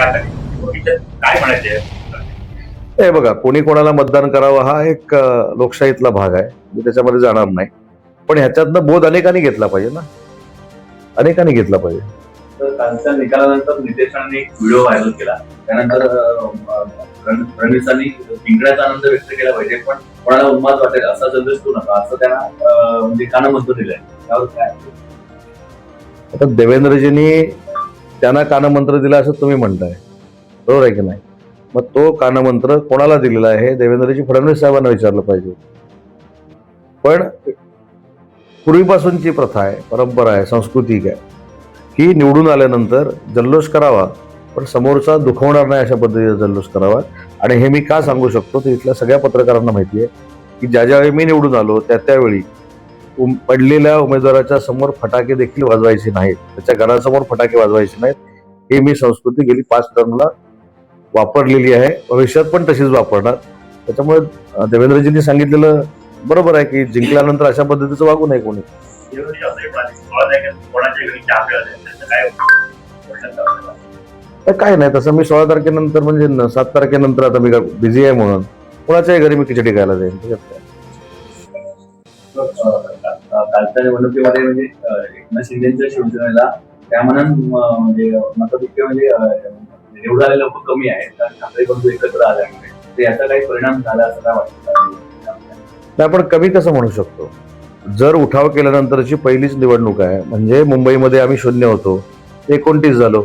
काय म्हणायचे? हे बघा, कोणी कोणाला मतदान करावं हा एक लोकशाहीतला भाग आहे. मी त्याच्यामध्ये जाणार नाही. पण ह्याच्यातनं बोध अनेकांनी घेतला पाहिजे ना, अनेकांनी घेतला पाहिजे. तर कालच्या निकालानंतर नितेशांनी एक व्हिडिओ व्हायरल केला. त्यानंतर फडणवीसांनी जिंकण्याचा आनंद व्यक्त केला पाहिजे, पण कोणाला उन्माद वाटेल असा संदेश देऊ नका, असं त्यांना म्हणजे कानमंत्र दिलंय. त्यावर काय? आता देवेंद्रजींनी त्यांना कानमंत्र दिला असं तुम्ही म्हणताय, बरोबर आहे की नाही? मग तो कानमंत्र कोणाला दिलेला आहे देवेंद्रजी फडणवीस साहेबांना विचारलं पाहिजे. पण पूर्वीपासूनची प्रथा आहे, परंपरा आहे, संस्कृती आहे की निवडून आल्यानंतर जल्लोष करावा, पण समोरचा दुखवणार नाही अशा पद्धतीचा जल्लोष करावा. आणि हे मी का सांगू शकतो तर इथल्या सगळ्या पत्रकारांना माहिती आहे की ज्यावेळी मी निवडून आलो त्यावेळी पडलेल्या उमेदवाराच्या समोर फटाके देखील वाजवायचे नाहीत, त्याच्या घरासमोर फटाके वाजवायचे नाहीत. हे मी संस्कृती गेली 5 टर्मला वापरलेली आहे, भविष्यात पण तशीच वापरणार. त्याच्यामुळे देवेंद्रजींनी सांगितलेलं बरोबर आहे की जिंकल्यानंतर अशा पद्धतीचं वागू नये कोणी. तर काय नाही, तसं मी 16 तारखेनंतर म्हणजे 7 तारखेनंतर आता मी बिझी आहे म्हणून कोणाच्याही घरी मी खिचडी खायला जाईन. कालच्या निवडणुकीमध्ये म्हणजे एकनाथ शिंदेच्या शिवसेनेला त्या मनात म्हणजे मतपेक्षा म्हणजे निवडून आलेले लोक कमी आहेत, कारण ठाकरे बंधू एकत्र आल्यामुळे. तर याचा काही परिणाम झाला असं काय वाटतं? आपण कमी कसं म्हणू शकतो? जर उठाव केल्यानंतरची पहिलीच निवडणूक आहे, म्हणजे मुंबईमध्ये आम्ही 0 होतो, 29 झालो.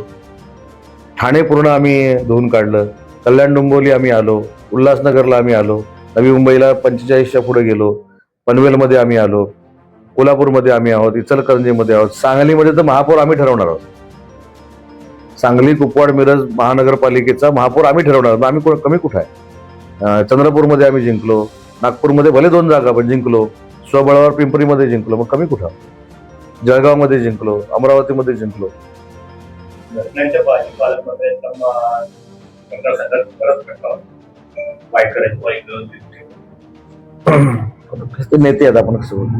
ठाणे पूर्ण आम्ही धुवून काढलं, कल्याण डोंबिवली आम्ही आलो, उल्हासनगरला आम्ही आलो, नवी मुंबईला 45च्या पुढे गेलो, पनवेलमध्ये आम्ही आलो, कोल्हापूरमध्ये आम्ही आहोत, इचलकरंजीमध्ये आहोत, सांगलीमध्ये तर महापौर आम्ही ठरवणार आहोत. सांगली, कुपवाड, मिरज महानगरपालिकेचा महापौर आम्ही ठरवणार आहोत. आम्ही कमी कुठं आहे? चंद्रपूरमध्ये आम्ही जिंकलो, नागपूरमध्ये भले 2 जागा पण जिंकलो, स्वबळावर पिंपरीमध्ये जिंकलो, मग कमी कुठं? जळगावमध्ये जिंकलो, अमरावतीमध्ये जिंकलो. ते नेते आहेत, आपण कसं बोलतो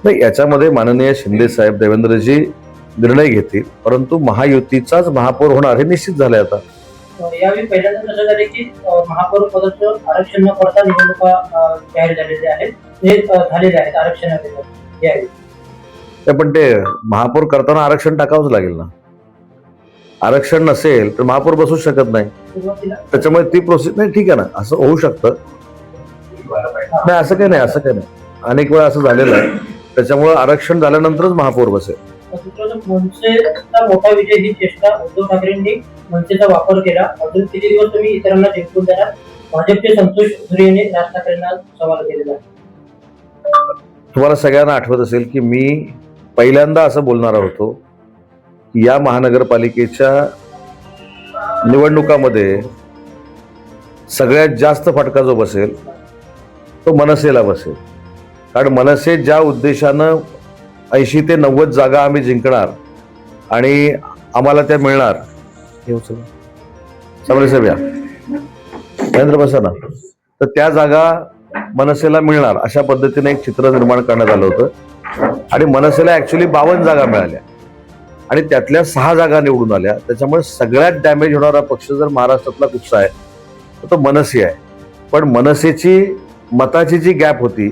नाही. याच्यामध्ये माननीय शिंदे साहेब देवेंद्रजी निर्णय घेतील, परंतु महायुतीचाच महापौर होणार हे निश्चित झालंय. आता यावेळी पहिल्यांदा असं झाले की महापौर पदाचं आरक्षण न करता निवडणुका जाहीर झालेल्या आहेत, हे झालेले आहेत आरक्षणाचे. पण ते महापौर करताना आरक्षण टाकावंच लागेल ना. आरक्षण नसेल तर महापौर बसूच शकत नाही. त्याच्यामुळे ती प्रोसेस नाही. ठीक आहे ना, असं होऊ शकतं. नाही, असं काही नाही, असं काही नाही. अनेक वेळा असं झालेलं आहे. त्याच्यामुळे आरक्षण झाल्यानंतरच महापौर बसेल. मनसेचा मोठा विजय ही चेष्टा उद्धव ठाकरेंनी मनसेचा वापर केला. अजून किती दिवस तुम्ही इतरांना जिंकून देणार? भाजपचे संतोष झुरे यांनी राज ठाकरेंना सवाल केलेला. तुम्हाला सगळ्यांना आठवत असेल की मी पहिल्यांदा असं बोलणार होतो की या महानगरपालिकेच्या निवडणुकामध्ये सगळ्यात जास्त फटका जो बसेल तो मनसेला बसेल. कारण मनसे ज्या उद्देशानं 80 ते 90 जागा आम्ही जिंकणार आणि आम्हाला त्या मिळणार, साहेब या महेंद्र बसा ना, तर त्या जागा मनसेला मिळणार अशा पद्धतीने एक चित्र निर्माण करण्यात आलं होतं. आणि मनसेला ऍक्च्युली 52 जागा मिळाल्या आणि त्यातल्या 6 जागा निवडून आल्या. त्याच्यामुळे सगळ्यात डॅमेज होणारा पक्ष जर महाराष्ट्रातला कुठचा आहे तर तो मनसे आहे. पण मनसेची मताची जी गॅप होती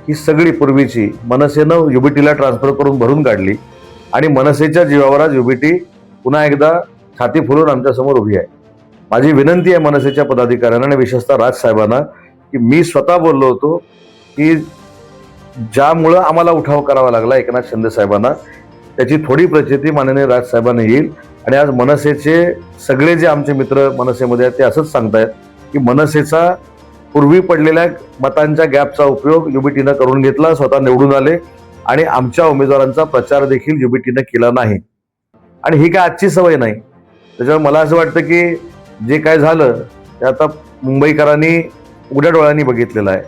ही सगळी पूर्वीची मनसेनं युबीटीला ट्रान्सफर करून भरून काढली आणि मनसेच्या जीवावर आज युबीटी पुन्हा एकदा छाती फुलून आमच्यासमोर उभी आहे. माझी विनंती आहे मनसेच्या पदाधिकाऱ्यांना आणि विशेषतः राज साहेबांना की मी स्वतः बोललो होतो की ज्यामुळं आम्हाला उठाव करावा लागला एकनाथ शिंदे साहेबांना, त्याची थोडी प्रचिती माननीय राज साहेबांना येईल. आणि आज मनसेचे सगळे जे आमचे मित्र मनसेमध्ये आहेत ते असंच सांगतायत की मनसेचा पूर्वी पडलेल्या मतांच्या गॅपचा उपयोग युबीटीनं करून घेतला, स्वतः निवडून आले आणि आमच्या उमेदवारांचा प्रचार देखील युबीटीनं केला नाही. आणि ही काय आजची सवय नाही. त्याच्यामुळे मला असं वाटतं की जे काय झालं ते आता मुंबईकरांनी उघड्या डोळ्यांनी बघितलेलं आहे.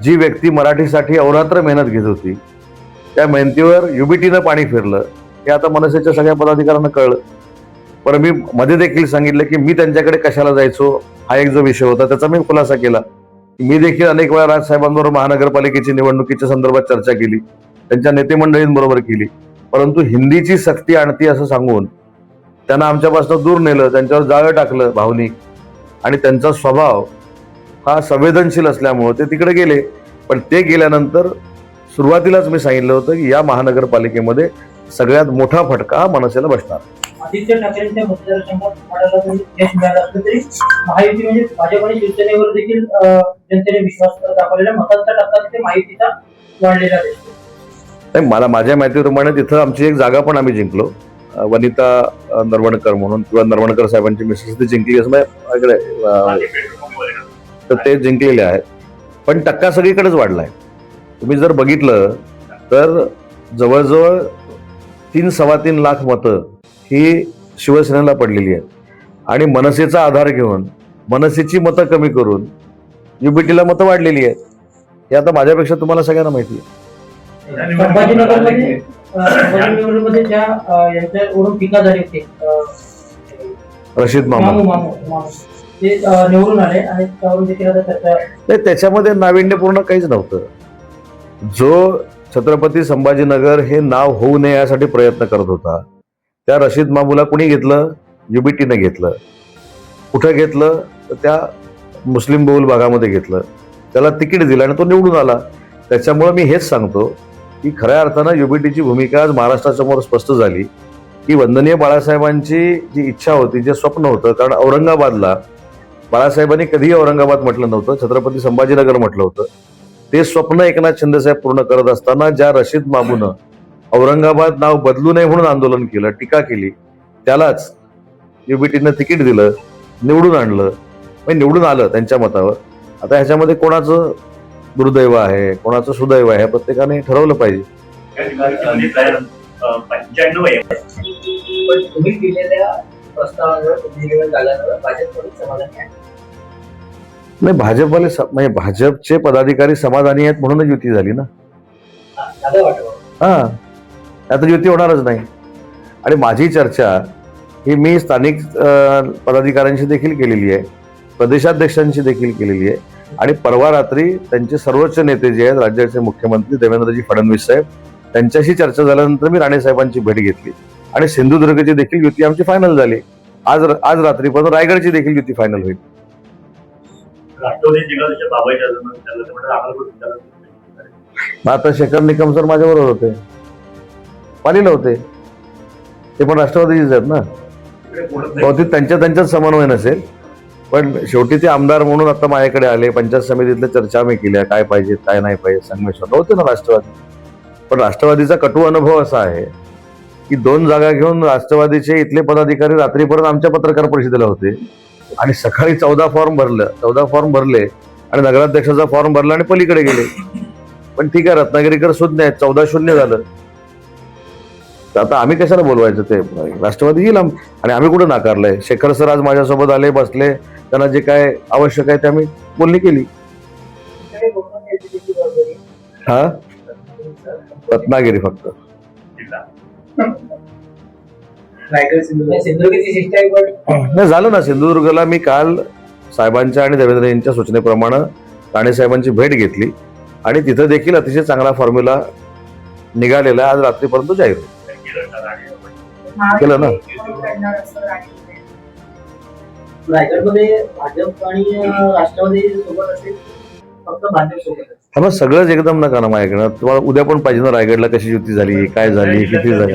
जी व्यक्ती मराठीसाठी अहोरात्र मेहनत घेत होती त्या मेहनतीवर युबीटीनं पाणी फिरलं हे आता मनसेच्या सगळ्या पदाधिकाऱ्यांना कळलं. पण मी मध्ये देखील सांगितलं की मी त्यांच्याकडे कशाला जायचो हा एक जो विषय होता त्याचा मी खुलासा केला. मी देखील अनेक वेळा राज साहेबांबरोबर महानगरपालिकेची निवडणुकीच्या संदर्भात चर्चा केली, त्यांच्या नेते मंडळींबरोबर केली. परंतु हिंदीची सक्ती आणती असं सांगून त्यांना आमच्यापासून दूर नेलं, त्यांच्यावर जाळं टाकलं भावनिक. आणि त्यांचा स्वभाव हा संवेदनशील असल्यामुळे ते तिकडे गेले. पण ते गेल्यानंतर सुरुवातीलाच मी सांगितलं होतं की या महानगरपालिकेमध्ये सगळ्यात मोठा फटका हा मनसेला बसणार. आदित्य ठाकरेंच्या मतदारसंघात तुम्हाला जरी यश मिळालं असलं तरी महायुती म्हणजे भाजप आणि शिवसेनेवर देखील जनतेने विश्वास दाखवलेला मतांचा टक्का तिथे महायुतीचा वाढलेला दिसतो. नाही, मला माझ्या माहितीप्रमाणे तिथं आमची एक जागा पण आम्ही जिंकलो. वनिता नरवणकर म्हणून, किंवा नरवणकर साहेबांची मिसेस ती जिंकली असं तर ते जिंकलेले आहेत. पण टक्का सगळीकडेच वाढलाय. तुम्ही जर बघितलं तर जवळजवळ 3-3.25 लाख मतं ही शिवसेनेला पडलेली आहेत. आणि मनसेचा आधार घेऊन मनसेची मतं कमी करून युबीटीला मतं वाढलेली आहेत. हे आता माझ्यापेक्षा तुम्हाला सगळ्यांना माहिती आहे. संभाजीनगरमध्ये ज्या यांच्यावरून टीका झाली होती, रशीद मामा ते निवडून आले आणि त्यावरून देखील आता चर्चा. नाही, त्याच्यामध्ये नाविन्यपूर्ण काहीच नव्हतं. जो छत्रपती संभाजीनगर हे नाव होऊ नये यासाठी प्रयत्न करत होता, त्या रशीद मामूला कुणी घेतलं? युबीटीने घेतलं. कुठं घेतलं? तर त्या मुस्लिम बहुल भागामध्ये घेतलं. त्याला तिकीट दिलं आणि तो निवडून आला. त्याच्यामुळे मी हेच सांगतो की खऱ्या अर्थानं युबीटीची भूमिका आज महाराष्ट्रासमोर स्पष्ट झाली की वंदनीय बाळासाहेबांची जी इच्छा होती, जे स्वप्न होतं, कारण औरंगाबादला बाळासाहेबांनी कधीही औरंगाबाद म्हटलं नव्हतं, छत्रपती संभाजीनगर म्हटलं होतं. ते स्वप्न एकनाथ शिंदेसाहेब पूर्ण करत असताना ज्या रशीद मामूनं औरंगाबाद नाव बदलू नये म्हणून आंदोलन केलं, टीका केली, त्यालाच युबीटीनं तिकीट दिलं, निवडून आणलं. निवडून आलं त्यांच्या मतावर. आता ह्याच्यामध्ये कोणाचं दुर्दैव आहे, कोणाचं सुदैव आहे, प्रत्येकाने ठरवलं पाहिजे. पण तुम्ही दिलेल्या प्रस्तावांवर, तुम्ही दिलेल्या जागांवर भाजपकडून समाधानी आहे? नाही, भाजपवाले म्हणजे भाजपचे पदाधिकारी समाधानी आहेत म्हणूनच युती झाली ना. दादा वाटतं हा, आता युती होणारच नाही. आणि माझी चर्चा ही मी स्थानिक पदाधिकाऱ्यांशी देखील केलेली आहे, प्रदेशाध्यक्षांशी देखील केलेली आहे. आणि परवा रात्री त्यांचे सर्वोच्च नेते जे आहेत, राज्याचे मुख्यमंत्री देवेंद्रजी फडणवीस साहेब, त्यांच्याशी चर्चा झाल्यानंतर मी राणे साहेबांची भेट घेतली आणि सिंधुदुर्गची देखील युती आमची फायनल झाली. आज रात्रीपासून रायगडची देखील युती फायनल होईल. आता शेखर निकम सर माझ्याबरोबर होते, पालीला होते, ते पण राष्ट्रवादीचेच आहेत ना. बहुतेक त्यांच्यात समन्वय नसेल, पण शेवटी ते आमदार म्हणून आता माझ्याकडे आले. पंचायत समितीतल्या चर्चा मी केल्या, काय पाहिजे काय नाही पाहिजे संगमेश्वर होते ना राष्ट्रवादी. पण राष्ट्रवादीचा कटू अनुभव असा आहे की 2 जागा घेऊन राष्ट्रवादीचे इथले पदाधिकारी रात्रीपर्यंत आमच्या पत्रकार परिषदेला होते आणि सकाळी 14 फॉर्म भरले आणि नगराध्यक्षाचा फॉर्म भरला आणि पलीकडे गेले. पण ठीक आहे, रत्नागिरीकर सुज्ञ आहेत, 14-0 झालं. तर आता आम्ही कशाला बोलवायचं? ते राष्ट्रवादी येईल आणि आम्ही कुठं नाकारलंय? शेखर सर आज माझ्यासोबत आले, बसले, त्यांना जे काय आवश्यक आहे ते आम्ही बोलणी केली. हा, रत्नागिरी फक्त. नाही झालं ना, सिंधुदुर्गला मी काल साहेबांच्या आणि देवेंद्र यांच्या सूचनेप्रमाणे राणे साहेबांची भेट घेतली आणि तिथं देखील अतिशय चांगला फॉर्म्युला निघालेला आहे. आज रात्रीपर्यंत जाहीर केलं ना. रायगडमध्ये भाजप आणि राष्ट्रवादी सोबत असेल, फक्त भाजप सोबत? मग सगळंच एकदम नका ना माझ्याकडे. तुम्हाला उद्या पण पाहिजे ना, रायगडला कशी युती झाली, काय झाली, किती झाली.